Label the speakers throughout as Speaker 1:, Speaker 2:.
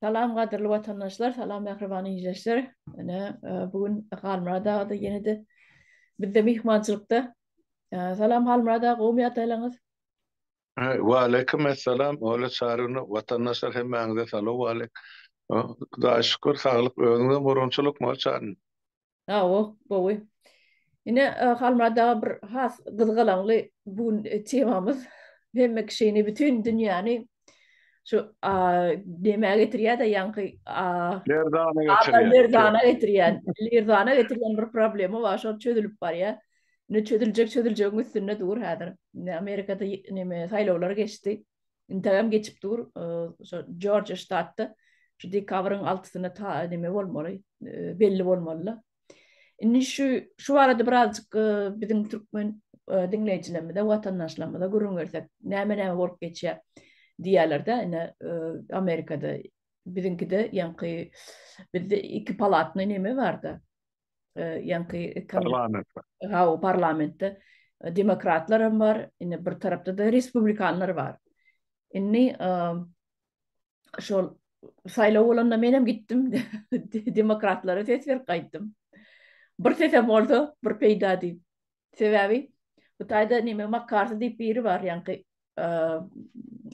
Speaker 1: Salam kadirli vatandaşlar, salam mehribani izleyiciler. Bugün Halmra'da da yeni de bizde mihmancılıkta. Salam Halmra'da qowmiyat aylanyz.
Speaker 2: Ve aleyküm esselam. Öyle çağrını vatandaşlar hemmeğinize salam ve aleyk. Daha şükür sağlık önüne borunçuluk mu çağrını?
Speaker 1: O, bowy. Yine Halmra'da bir has gızgalanlı bugün temamız. Hemme kişini bütün dünyanı şu demeye getiriyor da yankı
Speaker 2: Lerdana getiriyor.
Speaker 1: Lirdana getiriyen bir problemi var. Şu çözülüp var ya. Ne çözülecek üstüne dur hadır. Ne Amerika'da ne saylovlar geçti. İntegam geçip dur. Şu Georgia ştatta. Şu cover'ın altısına ta neme olmalı. Belli olmalı. Şimdi şu arada birazcık bizim Türkmen dinleyicilerimize, vatandaşlarımıza gurur versek. Ne olup geçiyor diğerlerde. Yani, Amerika'da bizimki de yankı bizde iki palatlı nemi vardı. Yankı
Speaker 2: Parlament.
Speaker 1: ha o parlamentte demokratlar var. Yani bir tarafta da Respublikanlar var. Inni şu saylov olanda menem gittim demokratlara ses ver kaydım. Bir sesem oldu, bir peyda değil. Sebebi bu tayda neme McCarthy deyip biri var yankı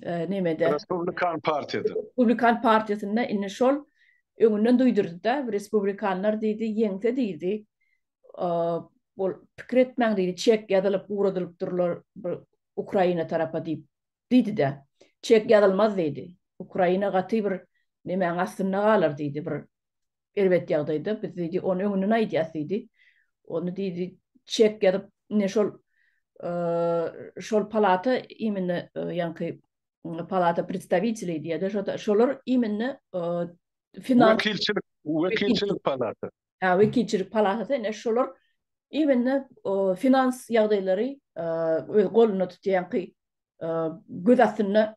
Speaker 1: nemede
Speaker 2: Republikan Parti'de.
Speaker 1: Republikan Partisi'nde inne şol öňünden duýdurdy da Respublikanlar diýdi, ýeňse diýdi. Bol pikir etmäň diýdi, çek ýadylyp uradylyp durlar Ukraina tarapa diýdi de. Çek ýadylmaz diýdi. Ukraina gaty bir nemäň astyna galar diýdi bir elbet ýagdaýda. Biz diýdi, onu öňünden aýdýas diýdi. Onu diýdi, çek ýadyp ne şol palata imенно янкы palata представителей diýdi. Şolar imенно finans
Speaker 2: Vekilçilik palatı.
Speaker 1: vekilçilik palatası ne şolar imенно finans ýagdaýlary öz goluна tutýan göz astyna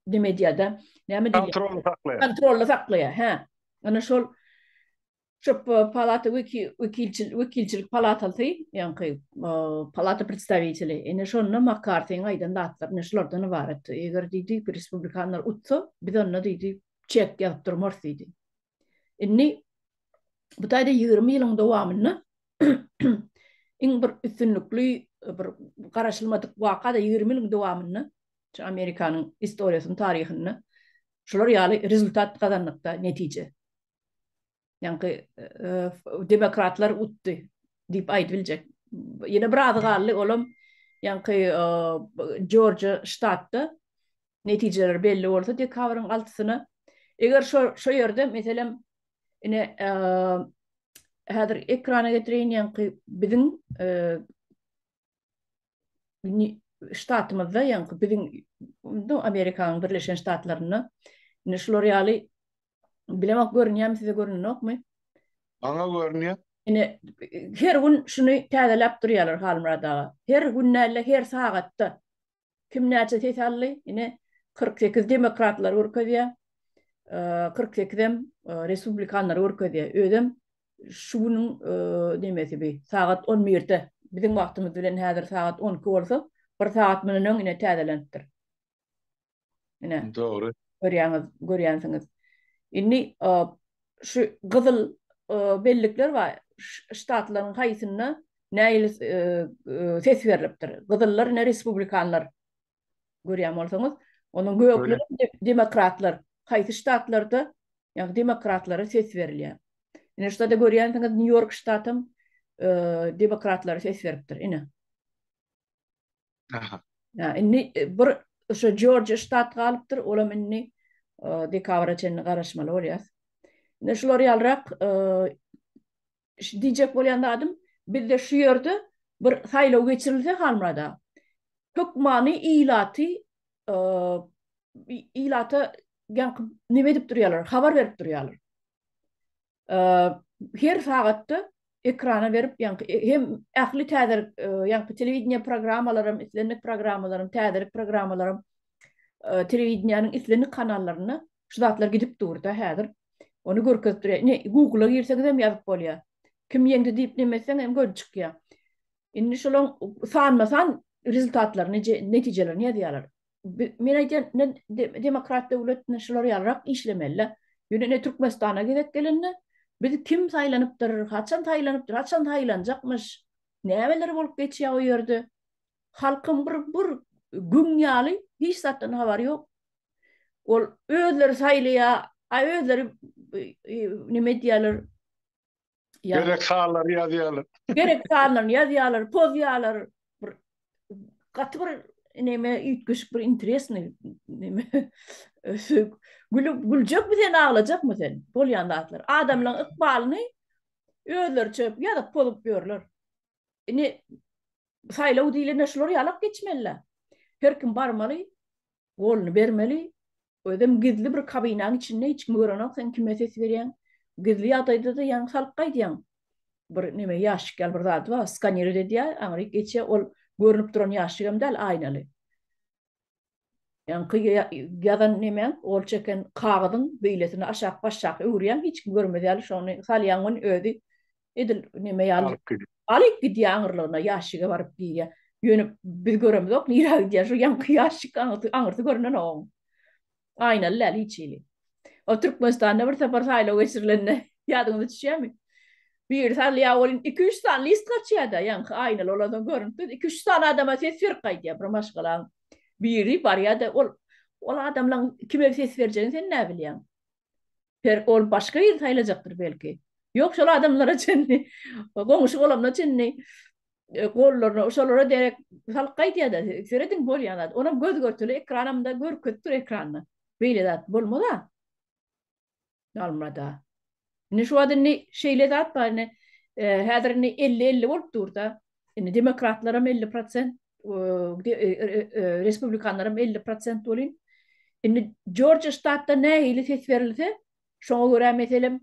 Speaker 1: demediýada näme diýilýär? Kontrolda saklaýar. Ha. Ana şu palata vekilçilik palatası yankı palata представителей. Ene şonda McCarthy'nin aydan dağıtlar neşlerden ibaret. Eger diýdi Respublikanlar utsa biz onna diýdi çek ýatypdyrmar diýdi. Inni bu taýda 20 ýylyň dowamyny iň bir üstünlikli bir garaşylmadyk wakada 20 ýylyň dowamyny Amerikanyň historiýasyny taryhyny şolar ýaly rezultat gazanmakda netije. Yani demokratlar uttu deyip aýdyljak. Yine bir adı gally olam yani Georgia ştatda netijeler belli bolsa de cover'ın altysyna eger şu ýerde meselem ine häzir ekrana getirýän yani biziň ştatymyzda yani biziň Amerikanyň Birleşen Ştatlaryna ine şolar ýaly bilemek görünýär, size görünýärmi?
Speaker 2: Ana görünýär.
Speaker 1: Ine her gün şunu täzelep durýarlar Halmra'da. Her günnäle her sagatda kim näçe ses aldy? Ine 48 demokratlar urkadýar. 48 Respublikanlar urkadýar. Özüm şunuň demesi bi sagat 11'de biziň wagtymyz bilen häzir sagat 12 bolsa, bir sagat menen ine täzelenipdir. Ine
Speaker 2: Doğru.
Speaker 1: görýänsiňiz. Inni şu gyzyl bellikler var. Ştatlaryň haýsyna näil ses berilipdir. Gyzyllar ne Respublikanlar görýän bolsaňyz, onuň gökleri demokratlar. Haýsy ştatlarda ýa demokratlara ses berilýär. Ine ştada görýänsiňiz New York ştatym demokratlara ses beripdir. Ine.
Speaker 2: Aha.
Speaker 1: Ya inni bir şu Georgia ştat galypdyr. Olam inni dekabra çenni garaşmaly bolýar. Ne şolar ýalrak diýjek bolýan adam bizde şu ýerde bir saýlaw geçirilse Halmra'da. Hökmany ilata nime edip durýarlar, habar berip durýarlar. Her sagatda ekrana berip hem ähli täzer telewiziýa programmalarym, islenmek programmalarym, täzerik programmalarym telewiziýanyň islenmek kanallaryna şu zatlar gidip durda häzir. Onu görkezip durýar. Ne Google'a girseniz hem ýazyp bolýar. Kim ýeňde diýip nemesen hem görüp çykýar. Indi şolaň sanmasan rezultatlar netijeler ne diýerler? men aýdýan demokrat döwletine şular ýarak işlemeli. Ýöne ne Türkmenistana gidip gelende biz kim saýlanypdyr, haçan saýlanypdyr, haçan saýlanjakmyş, nämeler bolup geçýär o ýerde. Halkym bir gün ýaly hiç zatdan habary ýok. Ol özleri saýlaya, özleri nime diýerler?
Speaker 2: Gerek sağlar ýazýarlar.
Speaker 1: Gerek sağlar ýazýarlar, poz ýarlar. Bir gaty bir neme üýtgüş bir interesni neme güljek bilen ağlajak sen? Bolýan zatlar. Adamlaryň ykbalyny özleri çöp ýa-da bolup ýörler. Ine saýlaw diýilende şular ýalak geçmeliler. Her kim barmaly, golunu bermeli. Ödem gizli bir kabinaň içinde hiç kim görenek sen kime ses berýän? Gizli ýagdaýda da ýa salk gaýdýan. Bir neme ýaşyk bir zat var, skaner edýär, aňry geçe ol görünüp duran ýaşygam däl aýnaly. Ýa-ni ýadan neme ol çeken kagydyň beýlesini aşak başak öwrýän hiç kim görmedýär, şonu salýanyň özi edil neme ýaly. Alyp gidýär aňyrlygyna ýaşyga baryp diýär. Ýönüp biz göremizok, nira gidýär şu ýanky ýaşyk aňyrty görünen o. Aynaly läli içili. O Türkmenistanda bir sefer saýlaw geçirilende ýadyňyza düşýärmi? Bir saýlaw bolyn 2-3 san list gaçýarda ýanky aynaly oladan görünüp 2-3 san adama ses berip gaýdýar bir maşgalan. Biri barýada ol adamlaryň kime ses berjegini sen näme bilýän? Per ol başga ýer saýlajakdyr belki. Ýok şol adamlara çenni, goňuşy golamna çenni, gollaryna oşalara derek salk gaýdýar-da, seredin bolýan. Ona göz görtüli ekranymda görkezdir ekranyny. Beýle zat bolmada. Almada. Ne şu adını şeyle zat bar ne häzirini 50-50 bolup durda. Indi demokratlaram 50%, respublikanlaram 50% bolyn. Indi Georgia ştatda nähili ses berilse, şoňa görä meselem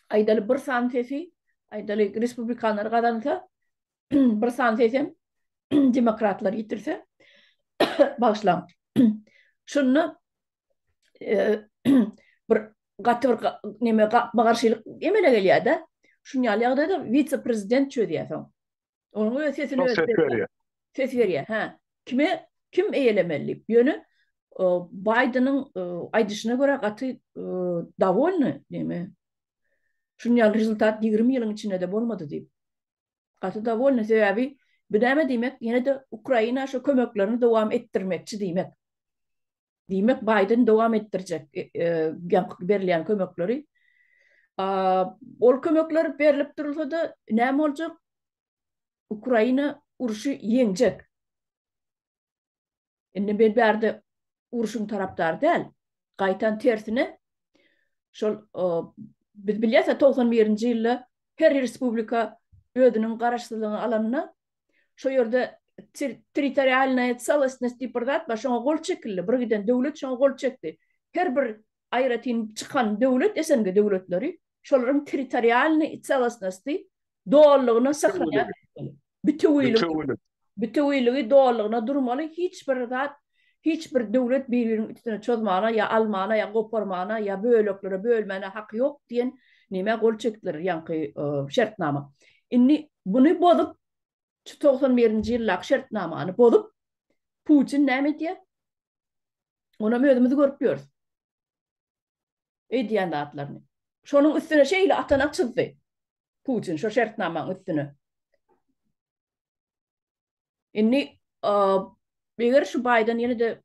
Speaker 1: aýdaly bir san sesi, aýdaly respublikanlar gazansa, bir san sesem demokratlar ýitirse, başlam. Şunu bir gaty bir neme bagarşylyk emele gelýär-de. Şunu ýaly-ýagdaýda vice-prezident çödýär. Onun öz sesini ses berýär. Ha. Kim eýlemeli? Ýöne Biden'ın aýdyşyna görä gaty dowolny neme. Şunu ýaly rezultat 20 ýylyň içinde de bolmady diýip. Gaty dowolny sebäbi bileme diýmek, ýene de Ukraina şu kömeklerini dowam etdirmekçi diýmek. Diýmek Biden dowam etdirjek berilýän kömekleri. Ol kömekler berilip durulsa-da näme boljak? Ukraina uruşy ýeňjek. Indi ben berde uruşyň tarapdary däl. Gaýtan tersine şol biz bilýärse 91-nji ýylda her respublika özüniň garaşsyzlygyny alanyna şo ýerde territorialная целостность diýip başa gol çekildi. Bir giden döwlet şoňa gol çekdi. Her bir aýratyn çykan döwlet, SNG döwletleri şolaryň territorialny целостности doğallygyna saklanyp bütünlüğü doğallygyna durmaly. Hiçbir döwlet bir-biriniň üstüne çözmana ya almana ya goparmana ya böleklere bölmene haky ýok diýen nime gol çekdiler ýanky şertnama. Indi buny bozup 91-nji ýyllaky şertnamany bozup Putin näme diýär? Ona özümizi görüp ýörüz. Edýän zatlaryny. Şonuň üstüne şeýle atanak çyzdy. Putin şo şertnamanyň üstüne. Indi eger şu Biden ýene de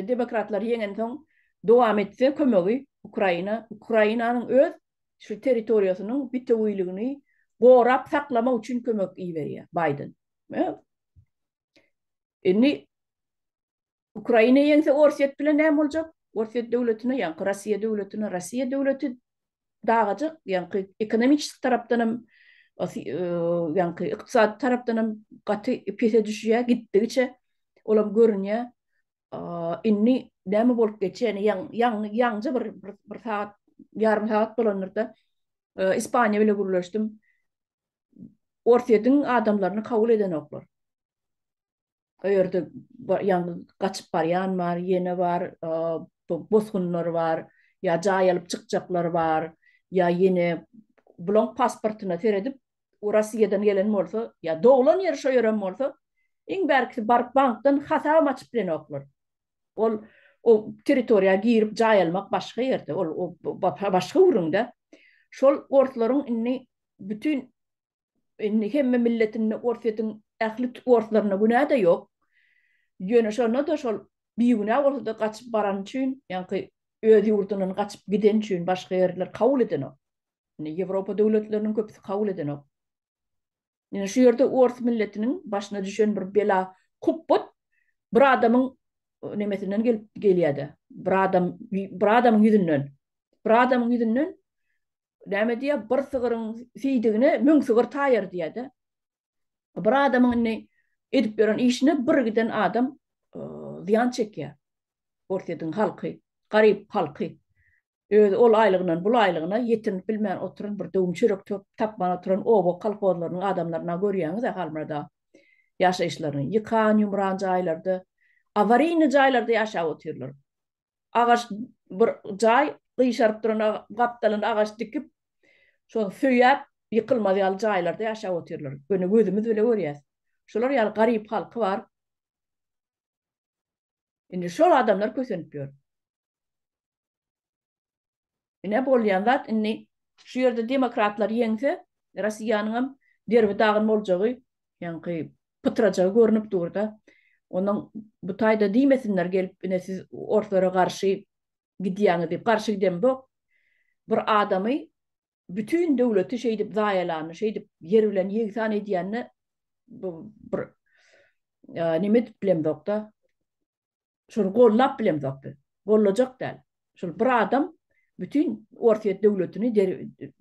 Speaker 1: demokratlar ýeňen soň dowam etse kömegi Ukrainanyň öz şu territoriýasynyň bütünlüğini gorap saklamak üçin kömek berýär Biden. Indi Ukraina ýeňse Orset bilen näme boljak? Orset döwletine ýa Rossiýa döwleti dagajak, ýa ekonomik tarapdan hem ýa ykdysat tarapdan hem gaty pese düşýär gitdigiçe olam görünýär. Indi näme bolup geçýär? Ýaňja bir saat, ýarym saat bolanyrda Ispaniýa bilen gürleşdim. Ortadan adamlarını kabul eden oklar. Öýerde ýa gaçyp barýan bar, ýene bar, bozgunlar bar, ýa jaý alyp çykjaklar bar, ýa ýene bulan pasportyna teredip Rossiýadan gelen bolsa, ýa doglan ýer şo ýören bolsa, iň berkisi bark bankdan hasap açyp bilen oklar. Ol o territoriýa girip jaýalmak başga ýerde, ol başga urunda. Şol ortlaryň inni bütün inni hemme milletini ortadan ähli ortlaryna günä da ýok. Ýöne şonda da şol biýüne bolsa da gaçyp baran üçin, ýani öz ýurdundan gaçyp giden üçin başga ýerler kabul edenok. Ýewropa döwletleriniň köpüsi kabul edenok. Ýani şu ýerde ort milletiniň başyna düşen bir bela kupbut bir adamyň nemesinden gelýärdi. Bir adamyň ýüzünden. Bir adamyň ýüzünden näme diýär? Bir sygyryň fiýdigine müň sygyr taýýar diýärdi. Bir adamyň edip beren işine bir giden adam ziyan çekýär. Ortadan halky, garyp halky. Ol aýlygynyň bul aýlygyna ýetirip bilmän oturan bir döwüm çörek tapman oturan obo kalkolaryň adamlaryna görýäňiz halmada ýaşaýyşlaryny ýykan ýumran jaýlarda, awariýny jaýlarda ýaşap oturýarlar. Agaç bir jaý gyşaryp duran gapdalyny agaç dikip şol föýäp ýykylmaz ýaly jaýlarda ýaşap oturýarlar. Göni gözümiz bile görýäs. Şolar ýaly garyp halky bar. Indi şol adamlar kösenip ýör. Ne bolýan zat inni şu ýerde demokratlar ýeňse, Russiýanyň derbi dagyn boljagy, ýani pytrajagy görünip durda. Onuň bu taýda diýmesinler gelip ine siz ortlara garşy gidýäňiz diýip garşy giden bok. Bir adamy bütün döwleti şey dip zaýalany, şey dip yer bilen ýegsan edýänni bir nime bilen bokda. Şol gollap bilen bokda. Gollajak däl. Şol bir adam bütün orta döwletini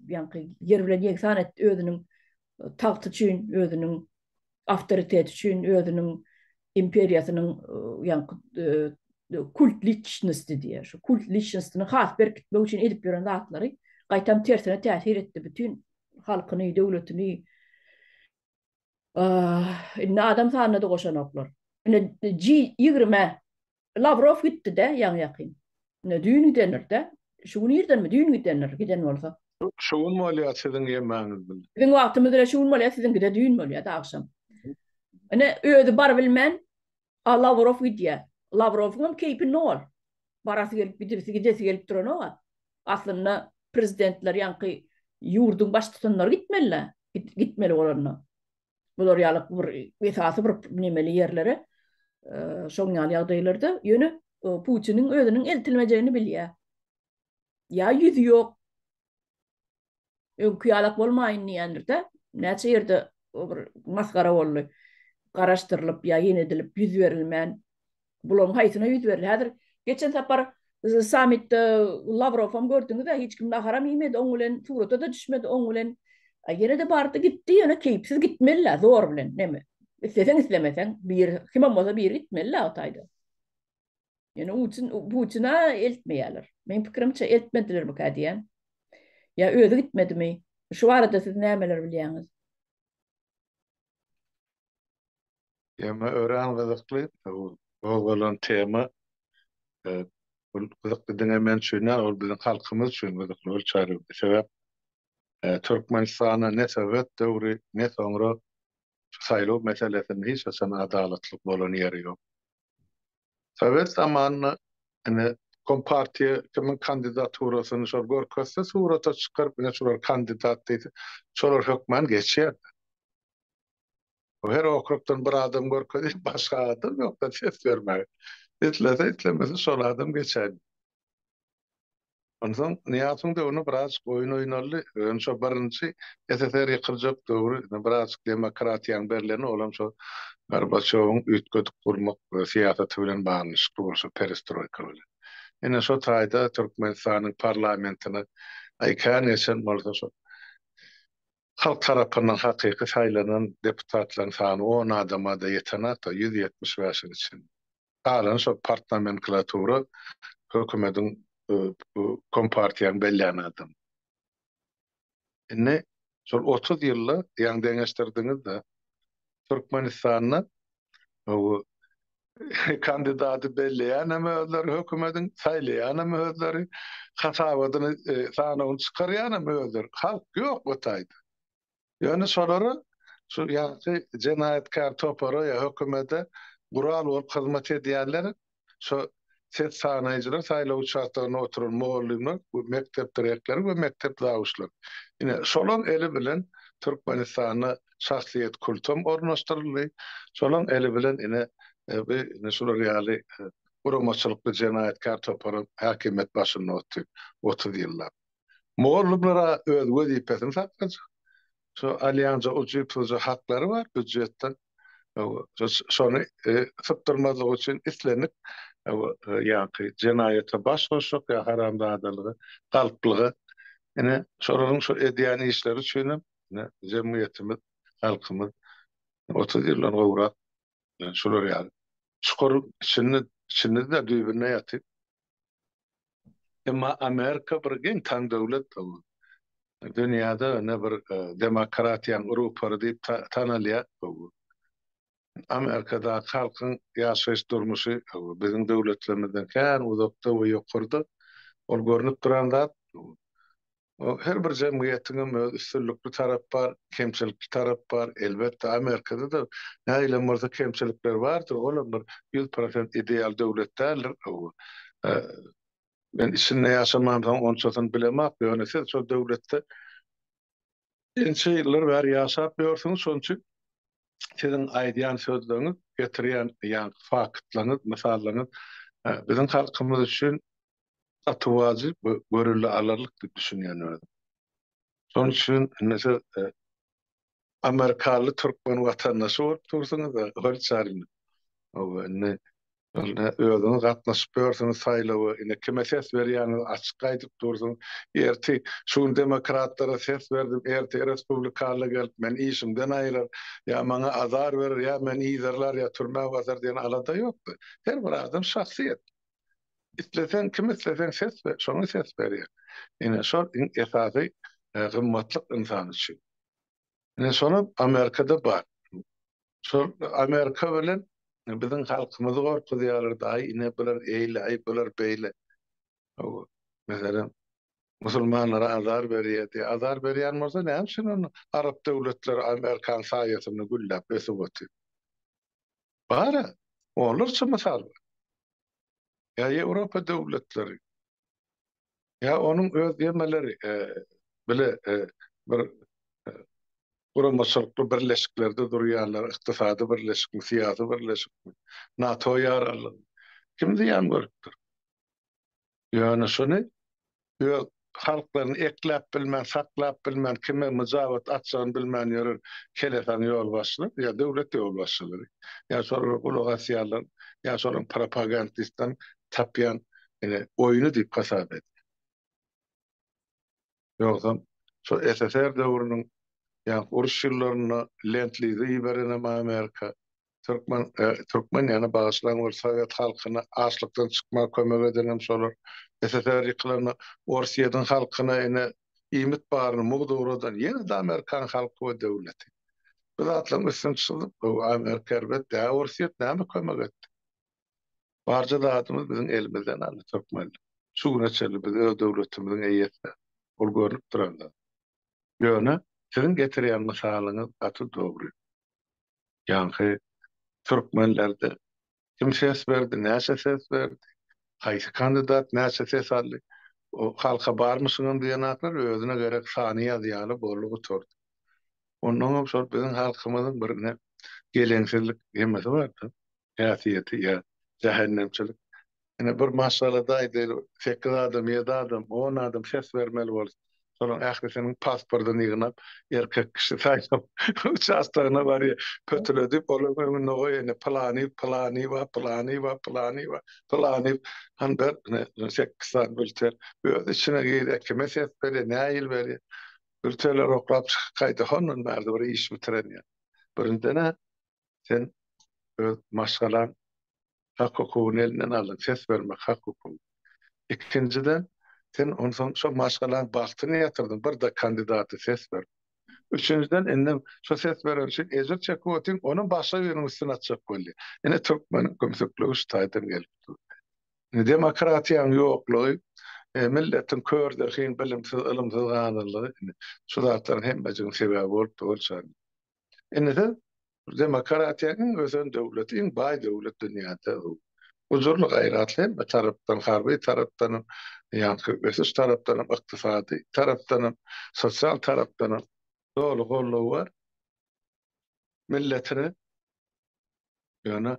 Speaker 1: ýani yer bilen ýegsan etdi özüniň tagty üçin, özüniň awtoriteti üçin, özüniň imperiýasynyň ýani kult lichnesdi diýär. Şu kult lichnesini has berkitmek üçin edip beren zatlary gaýtam tersine täsir etdi bütün halkyny, döwletini. Inne adam sanyna da goşanoklar. Ine G20 Lavrov gitdi de ýaňy. Ne düýün gidenler şuny ýerden mi düýün gidenler giden bolsa.
Speaker 2: Şuň molýa siziň ýemäňiz bilen.
Speaker 1: Biziň wagtymyzda şuň molýa siziň gide düýün molýa da akşam. Ine öýde bar bilmän Lavrov gidýär. Lavrov'un keypi nol. Barasy gelip gidip gidesi gelip duran aslında prezidentler ýani ýurdun baş tutanlar gitmeli olarna. Bular ýalyk bir esasy bir nemeli ýerlere şoň ýaly ýagdaýlarda ýöne Putin'in özüniň eltilmejegini bilýär. Ya ýüzi ýok. Öňküýalak bolmaýyn diýendirde, näçe ýerde bir maskara boldy. Garaşdyrylyp ýa ýenedilip ýüz berilmän. Bulan haýsyna ýüz berildi. Häzir geçen sapar sammitde Lavrov'am gördüňiz de hiç kim haram ýemedi, oň bilen surata da düşmedi, oň bilen ýene de bardy gitdi, ýene keypsiz gitmeli, zor bilen näme. Isleseň islemeseň bir kim bolsa bir gitmeli o taýda. Ýene Putina eltmeýärler. Men pikirimçe eltmediler bu kädiýen. Ya özü gitmedimi? Şu arada siz nämeler bilýäňiz?
Speaker 2: Ýa-ma ören gyzykly, bolan tema gyzykly diňe men düşünýär, ol biziň halkymyz üçin gyzykly bolýar. Sebäp Türkmenistana ne sebäp döwri, ne soňra saýlaw meselesinde hiç adalatlyk bolan ýeri ýok. Sovet zamanına Kompartiya kimin kandidaturasyny şol görkezse surata çykaryp ine şolar kandidat diýdi. Şolar hökmen geçýär. Her okrukdan bir adam görkezip başga adam ýok da ses bermäge. Etlemese şol adam geçer. Ondan niýatyň da onu biraz goýun oýnarly. Şo birinçi SSR ýykyrjak döwri, biraz demokratiýaň berleni olan şo Gorbaçowyň üýtgedik gurmak siýasaty bilen baglanyşly bolsa perestroika bilen. Ene şo taýda Türkmenistanyň parlamentine aýkan ýeşen bolsa şo halk tarapyndan hakyky saýlanan deputatlaryň sany 10 adama da ýetenat 175 için. Kalan şo parlamentlatura hökümetiň kompartiýaň belläni adam. Ene şol 30 ýyllar ýaňy deňeşdirdiňiz de Türkmenistanyň o kandidaty belleýän hem özleri hökümetiň saýlaýan hem özleri hasabadyny sanawyny çykarýan hem özleri halk ýok bu taýda. Ýöne şolary şu ýa-ni jenaýatkar topara ýa hökümete gural bolup hyzmat edýärler. Şu set sanaýjylar saýlaw çartagyna oturan mollymlar, bu mektep direktleri we mektep zawuşlar. Ine şolaň eli bilen Türkmenistanyň şahsiýet kultum ornaşdyryldy. Şolaň eli bilen ine ine şolar ýaly guramaçylykly jenaýatkar topara häkimet başynda oturup 30 ýyllar. Mollumlara öz wezipesini saklanjak. Şu alyansa uçypyjy haklary bar büdjetden. Şonu sypdyrmazlyk üçin islenip ýa-ni jenaýata baş goşuk ýa haramzadalygy, galplygy. Ine şolaryň şu edýän işleri üçin ine jemgyýetimiz, halkymyz 30 ýyldan gowrak şolar ýaly. Şukur içinde de düýbüne ýatyp. Emma Amerika bir giň taň döwlet dünýäde ne bir demokratiýan urupary diýip tanalýar. Amerikada halkyň ýaşaýyş durmuşy biziň döwletlerimizden kän uzakda we ýokurda. Ol görnüp duran zat. Her bir jemgyýetiň öz üstünlikli tarap bar, kemçilikli tarap bar. Elbetde Amerikada da näile marza kemçilikler bardyr. Olar bir 100% ideal döwletler. Ben içinde ýaşamamdan onçadan bilemek, ýöne şol döwletde ençe ýyllar bäri ýaşap ýörsiňiz, şoň üçin siziň aýdýan sözleriňiz getirýän ýa faktlanyp, mysallaryp biziň halkymyz üçin atywazy görüli alarlyk diýip düşünýän. Şoň üçin mesela Amerikaly türkmen watandaşy bolup dursaňyz da hol çaryn. Ne özüňiz gatnaşyp ýörsiňiz saýlawy, ine kime ses berýäniňiz açyk aýdyp dursaňyz, erti şu demokratlara ses berdim, erti respublikalyga gelip men işimden aýrylar, ýa maňa azar berer, ýa men ýyzarlar, ýa türmäge bazar diýen alada ýokdur. Her bir adam şahsiýet. İstesen kim istesen ses ver, şoňa ses berýär. Ine şol esasy gymmatlyk insan üçin. Ine şonu Amerikada bar. Şol Amerika bilen biziň halkymyzy gorkudýarlar da ine biler eýle, biler beýle. Mesela musulmanlara azar berýär, azar berýän bolsa näme üçin onu Arap döwletleri Amerikan saýatyny gülläp besip otyr. Bara olarça mysal. Ya Ýewropa döwletleri ya onun öz ýemeleri bile bir guramaçylykly birleşiklerde durýarlar, ykdysady birleşikmi, syýasy birleşikmi, NATO ýararlygy. Kim diýen görüpdir? Ýöne şonu halklaryny eklep bilmän, saklap bilmän, kime müjawat atjagyny bilmän ýörer, kelesen ýol başlar, ýa döwlet ýol başlary, ýa şol ulugasiýarlar, ýa şol propagandistan tapýan oýuny diýip hasap et. Ýogsa şu SSR döwrüniň ýa uruş ýyllaryna lentlizi beren Amerika Türkmen ýa bagyşlanan bir Sowet halkyna açlykdan çykmak kömek eden şolar. SSR ýyklaryna Orsiýadan halkyna ýmit baryny mugduradan ýene de Amerikan halky we döwleti. Bu zatlaryň üstüne çykyp Amerika elbetde Orsiýa näme kömek etdi? Barja zatymyz biziň elimizden aldy Türkmen. Şu güne çelip biz öz döwletimiziň eýetdi. Ol görnüp duranda. Ýöne siziň getirýän mysalyňyz aty dogry. Ýa-ni Türkmenlerde kim ses berdi, näçe ses berdi? Haýsy kandidat näçe ses aldy? O halka barmysyň diýen atlar özüne gerek sany ýazýaly bolup oturdy. Ondan sonra biziň halkymyzyň birine geleňsizlik hemmesi bardy. Häsiýeti ýa cehennemçilik. Ine bir masalada aýdyr, 8 adam, 7 adam, 10 adam ses bermeli bolsa, sonra ählisiniň pasportyny ýygnap, erkek kişi saýlap, uçastagyna barýar, pötüledip, olaryň noýyny plani, han ber 8 saat bülter, öz içine giýip, kime ses berýär, näýil berýär, bülterler oklap çykyp honun berdi, bir iş bitiren. Birinde sen öz maşgalan hak hukukyny elinden aldın, ses vermek hak hukuky. İkinciden, sen ondan şu maşgalan bagtyny ýatyrdyň, bir de kandidaty ses ver. Üçüncüden, ennem şu ses veren için ejir çekip otyň, onun başa ýeriniň üstüne atjak boldy. Ene Türkmen kömsekli ustaýdan gelipdi. Demokratiýanyň ýoklugy, milletiň körderhin bilimsiz, ilymsiz ganylygy, şu zatlaryň hemmejiniň sebebi bolup bolsa. Indi demokratiýanyň özün döwletiň baý döwlet dünýäde huzurly gaýratly bir tarapdan harby tarapdan ýa-ni ösüş tarapdan ykdysady tarapdan sosial tarapdan dolu gollaw bar milletini ýöne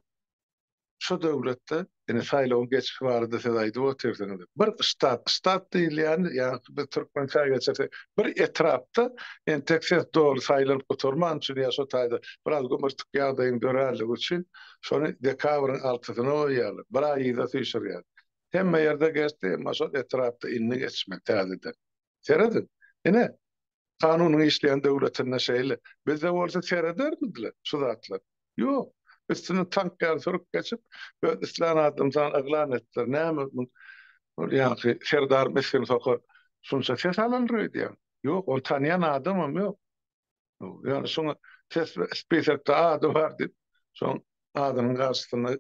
Speaker 2: şu döwletde ene saýlaw geçip barada siz aýdyp otursaňyz. Bir stat diýilýän ýa bir türkmençe geçse bir etrapda entekses dolu saýlanıp oturman üçin ýa şo taýda biraz gümürtük ýagdaýyň görärligi üçin şonu dekabryň altysyna oýýarlar. Bir aýda süýşürýär. Hemme ýerde geçdi, maşa etrapda inni geçmek täzeden. Seredin. Ene kanunyň işleýän döwletine şeýle. Bizde bolsa serederdiler şu zatlar. Ýok. Üstüne tank sürüp geçip İslam adamdan aglan ettiler. Näme ýa-ni serdar meselen sokar şunça ses alandyr diýär. Ýok, o tanıyan adamam ýok. Ýani şoňa ses spesifik adam bar diýip, şoň adamyň garşysyna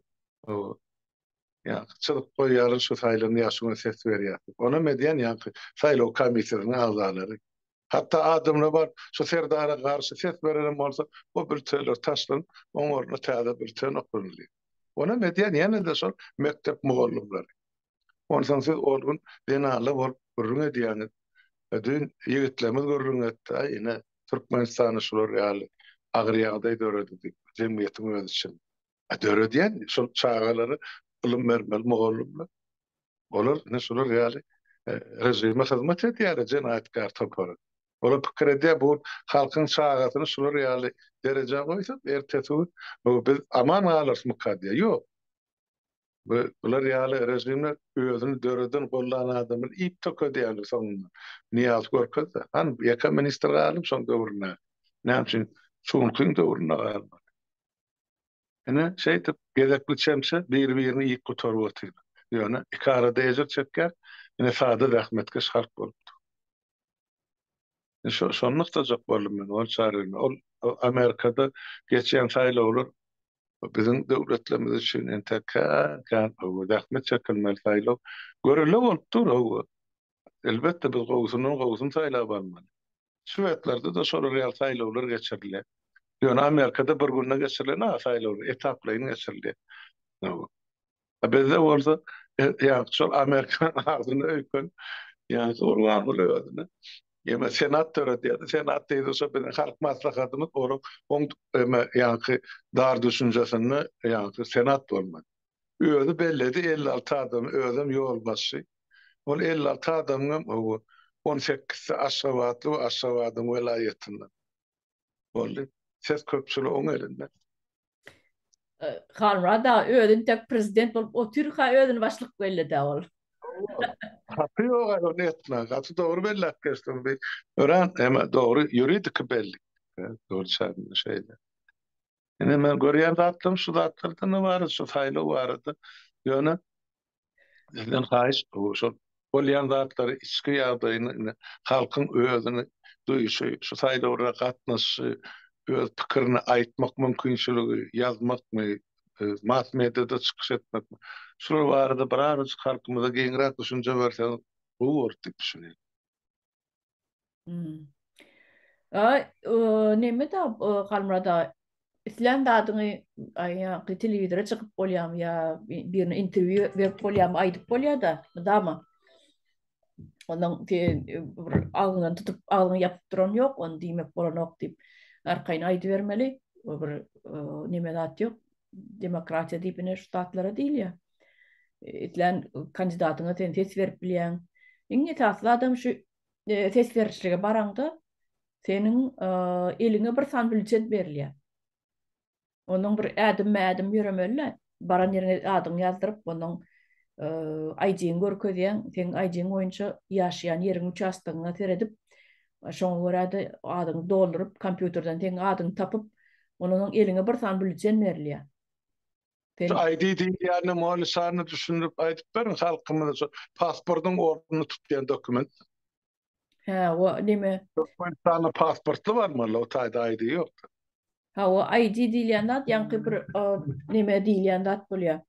Speaker 2: çylyp goýýar şu saýlany ýaşyňa ses berýär. Ona medýan ýa-ni saýlaw komisiýasynyň agzalary. Hatta adamlar var, şu serdara karşı ses veren olsa, o bülteler taşlan, onlarla täze bülten okunulýar. Ona medýan ýene de şol mektep mugallimleri. Ondan siz olgun denaly bolup görüň edýäňiz. Dün ýigitlerimiz görüň etdi, ýene Türkmenistany şular ýaly agryýagdaý döredik, jemgyýetiň özü üçin. Döredýän şol çağalary ılım bermeli mugallimler. Olar ne şular ýaly rejime hyzmat edýär, jenaýatkar topary. Ola pikir edýär bu halkyň çağatyny şular ýaly derejä goýsa ertesi biz aman galarsyk diýär. Ýok. Bular ýaly rejimler özüni döreden gollanan adamyň ip tökedýär soňunda. Niýaz görkezde. Han ýaka minister galyp şoň döwrüne. Näme üçin şuňkyň döwrüne galyp. Ene şeýtip gezekli çemse bir-birini ip gotaryp otyr. Ýöne iki arada ejir çekýär. Ene sada rahmetke şart bolup. Şonlukda çok bolum men, ol çarylmy. Ol Amerikada geçen saýlawlar bizim döwletlerimiz üçin entekka o rahmet çekilmeli saýlaw görüle bolupdyr o. Elbetde biz gowsun saýlap almaly. Şwetlerde de şol real saýlawlar geçirilýär. Ýöne Amerikada bir günde geçirilen saýlawlar etaplaryň geçirilýär. Bizde bolsa ýa şol Amerika azyny öýkün ýa zorlan bolýar. Ýa senat töredýär. Senat diýilse bilen halk maslahatymyz orup ýa-ni dar düşünjesini ýa-ni senat bolmaly. Özü belledi 56 adam özüm ýolbaşy. Ol 56 adamyň 18 aşawatly we aşawadyň welaýetinden. Boldy. Ses köpçüli oň elinde.
Speaker 1: Hanrada özün tek prezident bolup otyr özüni başlyk belledi ol.
Speaker 2: Hakkı yok o netme. Katı doğru belli kestim bir. Öğren ama doğru yürüdük belli. Doğru şeyde. Yani ben görüyen zatlım şu zatlardan ne vardı? Şu sayılı vardı. Yani bizden haiş şu bolyan zatları içki yağdığını halkın özünü duyuşu şu sayılı olarak katnaşı öz pikirini aytmak mümkünçülüğü yazmak mı mass medyada çıkış etmek mi? Şular vardı bir halkımıza gençler düşünce versen bu ortak düşünüyor.
Speaker 1: Neme da kalmada İslam dadyny telewizora çykyp bolýam ýa bir interview berip bolýam, aýdyp bolýar da Ondan ağzından tutup ağzını yapıp duran yok, onu demek bolan yok deyip arkayına aydı vermeli. Bir nimedat yok. Demokratiya deyip ne ştatlara değil ya. İtlen kandidatına sen ses verip bilýän. Iňe tasly adam şu ses verişlige baranda senin eline bir san bülçet berilýär. Onun bir adım yürümeli. Baran yerine adım yazdyryp onun aýdyň görkezýän, sen aýdyň boýunça ýaşaýan ýeriň uçastygyna teredip, şoňa görä adyň doldurup, kompýuterden sen adyň tapyp, onuň eline bir san bülçen berilýär.
Speaker 2: ID diýýärni muhalifany düşünüp aýdyp berin halkymyza pasportyň orduny tutýan dokument.
Speaker 1: O nime?
Speaker 2: Dokumentlanyň pasporty barmy? O taýda ID ýok.
Speaker 1: O ID diýilýän zat ýa-ni bir nime diýilýän zat bolýar.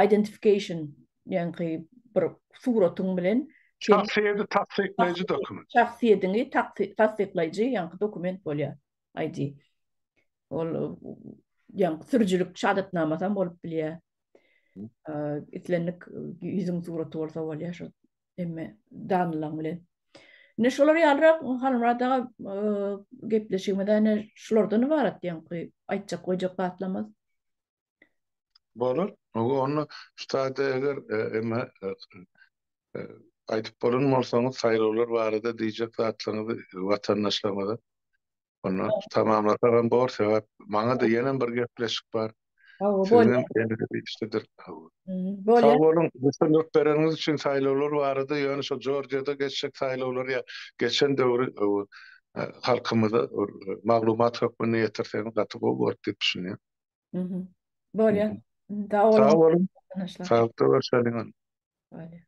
Speaker 1: Identification ýa-ni bir suratyň bilen
Speaker 2: şahsiýeti tasdikleýiji dokument.
Speaker 1: Şahsiýetini tasdikleýiji ýa-ni dokument bolýar. ID. Ol yani sürücülük şahatnamatan bolup bilýär. Itlenlik yüzüň suraty bolsa bolýar şo. Emme danlaň bilen. Ne şolar ýalrak hanymrada gepleşigmeden şolardan ibaret diýen aýtjak goýjak batlamaz.
Speaker 2: Bolur. Onu ştada eger emme aýtyp bolunmarsaňyz saýlawlar barada diýjek zatlaryňyzy watandaşlarymyza onu tamamlasagan bor sebäp maňa da ýene bir gepleşik bar. Sizin
Speaker 1: Bolýar.
Speaker 2: ýene bir işdedir. Sağ
Speaker 1: Bolýar.
Speaker 2: olun. Düşünüp bereniz için saýlawlar barada ýöne şo Georgia'da geçecek saýlawlar ýa geçen döwri halkymyza maglumat hökmüne ýetirseň gaty bolýar diýip düşünýär.
Speaker 1: Bolýar. Da
Speaker 2: Sağ
Speaker 1: olun.
Speaker 2: olun.
Speaker 1: Arkadaşlar.
Speaker 2: Sağlıkta başarılar.
Speaker 1: Bolýar.